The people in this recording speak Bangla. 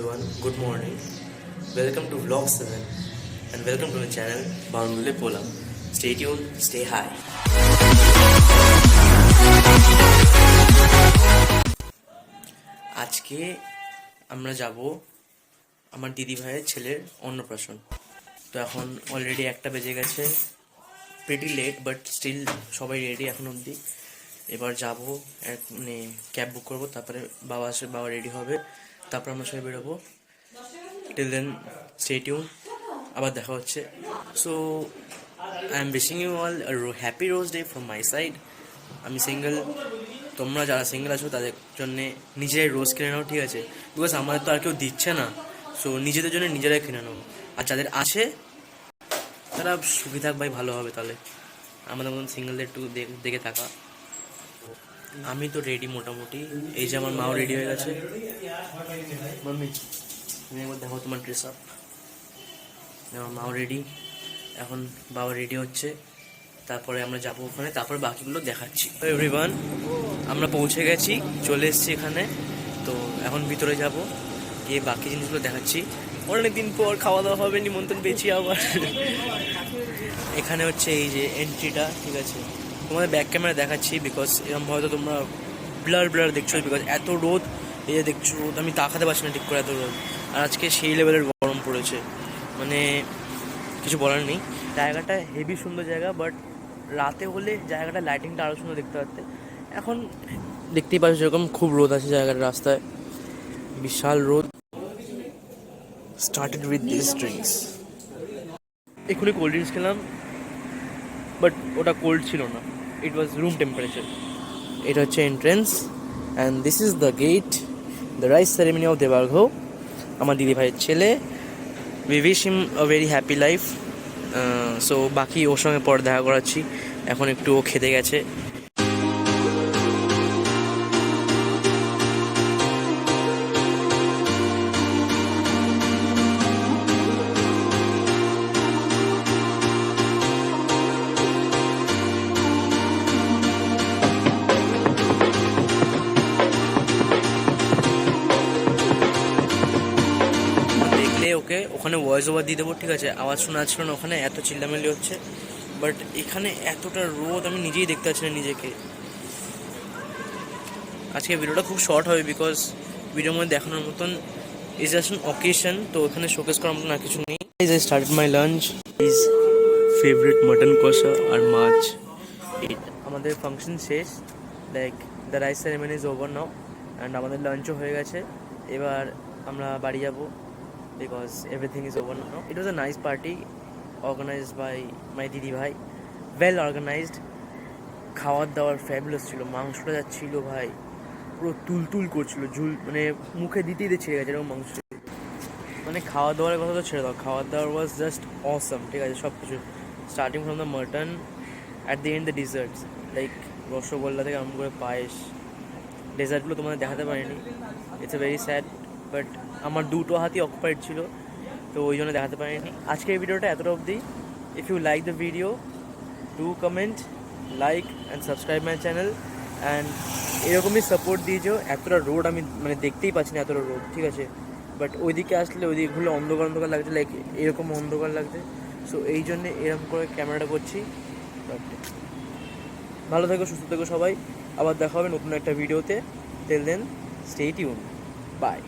everyone, good morning. Welcome to Vlog 7 and welcome to my channel Boundule Pola. Stay tuned, stay high. আজকে আমরা যাব আমার দিদি ভাইয়ের ছেলের অন্নপ্রাশন। তো এখন অলরেডি 1টা বেজে গেছে, প্রিটি লেট বাট স্টিল সবাই রেডি এখন অবধি। এবার যাব মানে ক্যাব বুক করবো, তারপরে বাবা রেডি হবে, তারপর আমরা সবাই বেরোবো। টিল দেন স্টে টিউন, আবার দেখা হচ্ছে। So I am wishing you all happy rose day from my side. আমি সিঙ্গেল, তোমরা যারা সিঙ্গেল আছো তাদের জন্যে নিজেরাই রোজ কিনে নাও, ঠিক আছে? বিকজ আমাদের তো আর কেউ দিচ্ছে না, সো নিজেদের জন্য নিজেরাই কিনে নাও। আর যাদের আছে তারা সুখী থাক ভাই, ভালো হবে। তাহলে আমাদের মতন সিঙ্গেলদের একটু দেখে থাকা। আমি তো রেডি মোটামুটি, এই যে আমার মাও রেডি হয়ে গেছে। মাম্মি তুমি একবার দেখো তোমার ড্রেস আপ। আমার মাও রেডি, এখন বাবা রেডি হচ্ছে, তারপরে আমরা যাবো ওখানে, তারপরে বাকিগুলো দেখাচ্ছি। এভরিওয়ান, আমরা পৌঁছে গেছি, চলে এসেছি এখানে। তো এখন ভিতরে যাব, গিয়ে বাকি জিনিসগুলো দেখাচ্ছি। অনেকদিন পর খাওয়া দাওয়া হবে, নিমন্ত্রণ পেয়েছি আবার। এখানে হচ্ছে এই যে এন্ট্রিটা, ঠিক আছে? তোমাদের ব্যাক ক্যামেরা দেখাচ্ছি বিকজ এরকম হয়তো তোমরা ব্লার দেখছো, বিকজ এত রোদ। এই যে দেখছো রোদ, আমি তাকাতে পারছি না ঠিক করে, এত রোদ। আর আজকে সেই লেভেলের গরম পড়েছে, মানে কিছু বলার নেই। জায়গাটা হেভি সুন্দর জায়গা, বাট রাতে হলে জায়গাটা লাইটিংটা আরও সুন্দর দেখতে পারতে। এখন দেখতেই পাচ্ছ যেরকম খুব রোদ আছে জায়গার, রাস্তায় বিশাল রোদ। Started with this drinks. এক্ষুনি কোল্ড ড্রিঙ্কস খেলাম, বাট ওটা কোল্ড ছিল না, ইট ওয়াজ রুম টেম্পারেচার। এটা হচ্ছে entrance and this is the gate, the rice ceremony of Debargha. আমার দিদি ভাইয়ের ছেলে, we wish him a very happy life. So বাকি ওর সঙ্গে পরে দেখা করাচ্ছি। এখন একটু ও খেতে গেছে। ওকে ওখানে ভয়েস ওভার দিয়ে দেবো, ঠিক আছে? আওয়াজ শোনা যাচ্ছিল না ওখানে, এত চিল্লামিল্লি হচ্ছে। বাট এখানে এতটা রোদ আমি নিজেই দেখতে পাচ্ছি না নিজেকে। আজকে ভিডিওটা খুব শর্ট হবে বিকজ ভিডিওর মধ্যে দেখানোর মতন ইজ জাস্ট অ্যান অকেশন, তো ওখানে শোকেস করার মতন আর কিছু নেই। I started my lunch, is favourite mutton কষা আর মাছ। আমাদের ফাংশন শেষ, like the rice ceremony is over now and আমাদের লাঞ্চও হয়ে গেছে। এবার আমরা বাড়ি যাবো because everything is over now. It was a nice party organized by my didi bhai, well organized. খাওয়ার দাওয়ার ফ্যাবুলাস ছিল, মাংসটা যা ছিল ভাই পুরো তুলতুল করছিল, ঝুল মানে মুখে দিতেই ছেড়ে গেছে এরকম মাংস। মানে খাওয়া দাওয়ার কথা তো ছেড়ে দাও, খাওয়ার দাওয়ার ওয়াজ জাস্ট অসম, ঠিক আছে? সব কিছু starting from the mutton, at the end the deserts, like rasgulla থেকে আরম্ভ করে পায়েস। ডেজার্টগুলো তোমাদের দেখাতে পারিনি, it's a very sad, but আমার দুটো হাতই অকুপাইড ছিল, তো ওই জন্য দেখাতে পারিনি। আজকের এই ভিডিওটা এতটা অবধি। If you like the video, do comment, like and subscribe my channel and এরকমই সাপোর্ট দিয়েছো। এতটা রোড আমি মানে দেখতেই পাচ্ছি না, এতটা রোড, ঠিক আছে? বাট ওইদিকে আসলে ওইদিকে ঘুরলে অন্ধকার লাগছে, লাইক এরকম অন্ধকার লাগছে। সো এই জন্যে এরকম করে ক্যামেরাটা করছি। বাট ভালো থেকো, সুস্থ থেকো সবাই, আবার দেখা হবে নতুন একটা ভিডিওতে। Till then stay tuned, by.